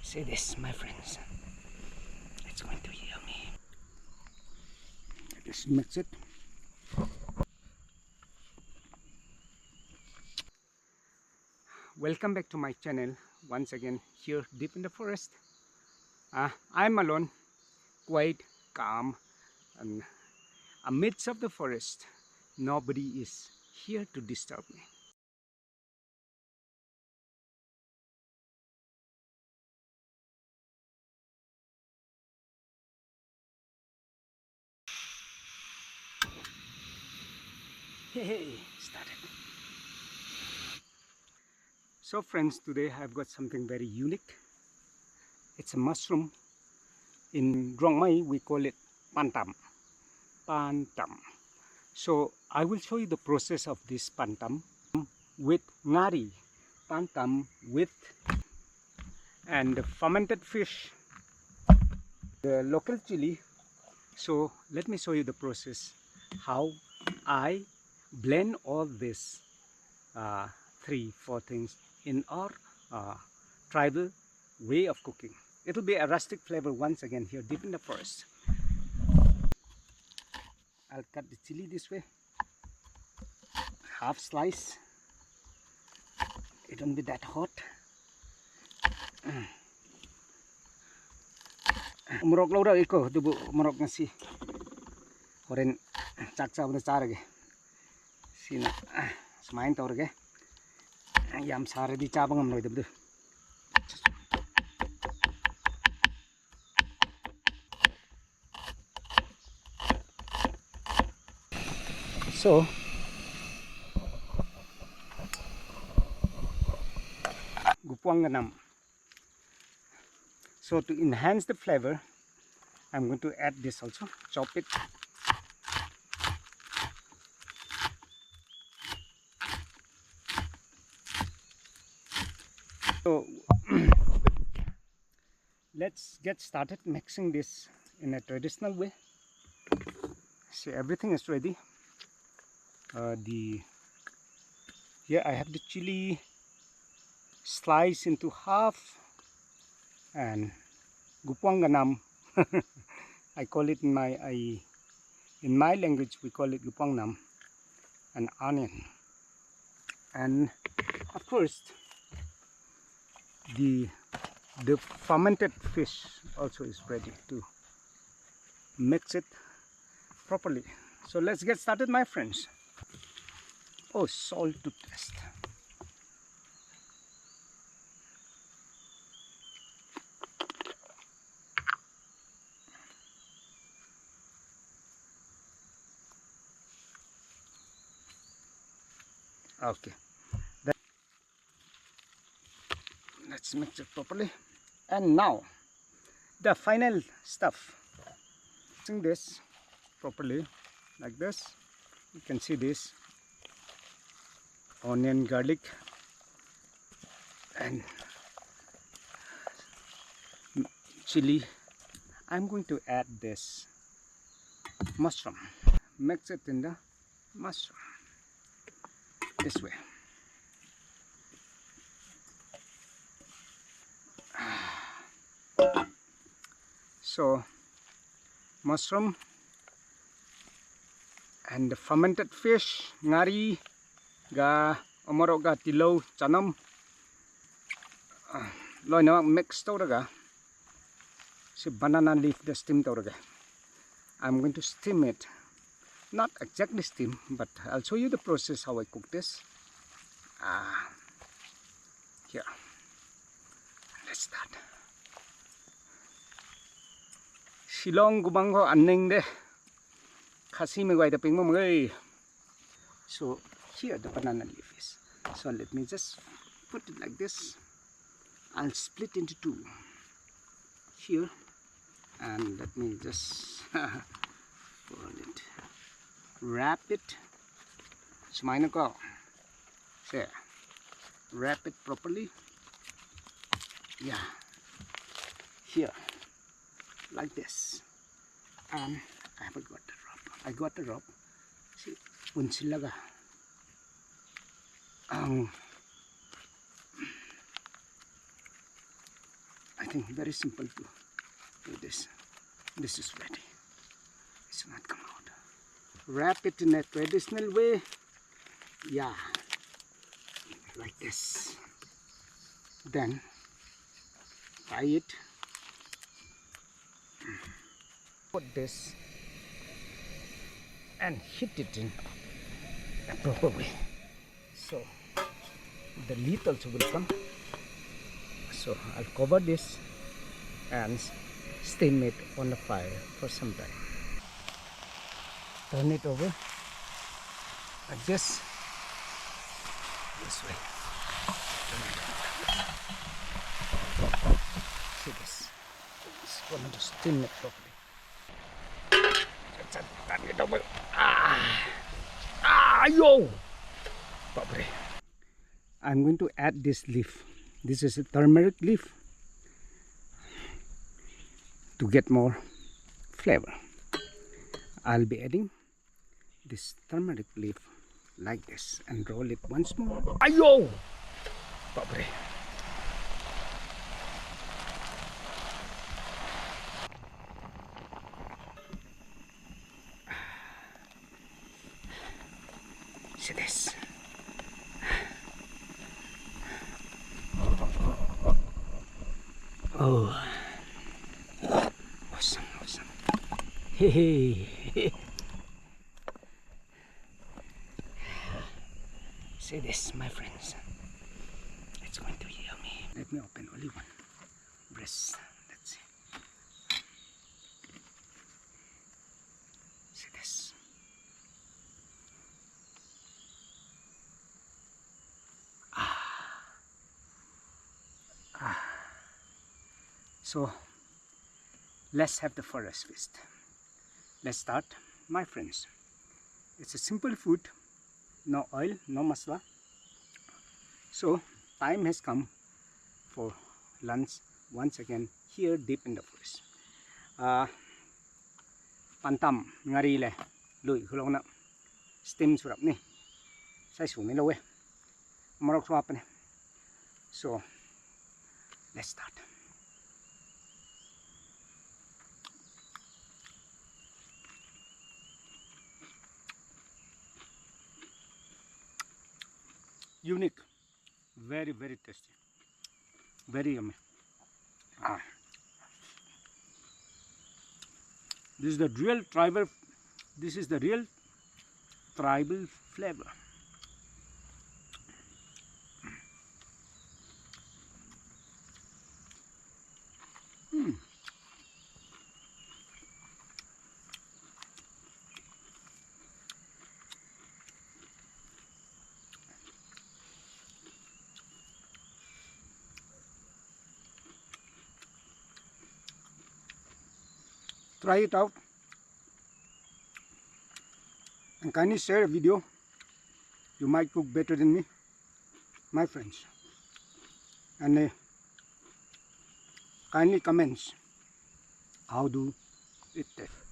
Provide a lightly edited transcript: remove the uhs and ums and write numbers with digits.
See this, my friends. It's going to be yummy. Just mix it. Welcome back to my channel once again here deep in the forest. I'm alone, quite calm, and amidst of the forest. Nobody is here to disturb me. Hey, started. So friends, today I've got something very unique. It's a mushroom. In Rong Mai we call it pantam. Pantam. So I will show you the process of this pantam with ngari, pantam with and fermented fish, the local chili. So let me show you the process, how I blend all this 3-4 things in our tribal way of cooking. It will be a rustic flavor once again here deep in the forest. I'll cut the chili this way, half slice. It won't be that hot. Umrok lo daw iko dubu umrok nga si horen chakcha bna charage sina smain tawrage yam sare di chabang am loidabdu. So gupuang ganam. So to enhance the flavor, I'm going to add this also, chop it. So let's get started mixing this in a traditional way. See, everything is ready. Here I have the chili sliced into half, and gupuang ganam. I call it in my language we call it gupuang nam, an onion, and of course the fermented fish also is ready to mix it properly. So let's get started, my friends. Oh, salt to taste. Okay, let's mix it properly. And now the final stuff. Mixing this properly like this. You can see this onion, garlic, and chili. I'm going to add this mushroom. Mix it in the mushroom this way. So mushroom and the fermented fish, ngari, ga omorok ga tilaw, chanam, loy na mix tawraga. Si banana leaf the steam tawraga. I'm going to steam it. Not exactly steam, but I'll show you the process how I cook this. Here, let's start. Silong gumangho anning de khasi me goi da ping mo ngai. So here the banana leaf is. So let me just put it like this. I'll split into two here, and let me just fold it, wrap it. Smaina ko. There. Wrap it properly. Yeah. Here. Like this. And I haven't got the rope. I got the rope. See, unsilaga. I think very simple to do this. This is ready. It should not come out. Wrap it in a traditional way. Yeah, like this. Then tie it. Put this and hit it in a proper way. So the lid also will come. So I'll cover this and steam it on the fire for some time. Turn it over like this way. See this. It's going to steam it properly. Turn it over. Yo! Properly. I'm going to add this leaf. This is a turmeric leaf to get more flavor. I'll be adding this turmeric leaf like this and roll it once more. Ayo! Properly. See this. Oh, awesome, awesome. Hey. See this, my friends. It's going to be yummy. Let me open only one breast. Let's see. See this. So let's have the FlavorS feast. Let's start, my friends. It's a simple food, no oil, no masala. So time has come for lunch once again here deep in the forest. Pantam ngari le lui khulong na steam surap ni sai su ni lo we marok swap ni. So let's start. Unique, very tasty, very yummy. This is the real tribal. This is the real tribal flavor. Try it out and kindly share a video. You might cook better than me, my friends, and kindly comments how do it taste.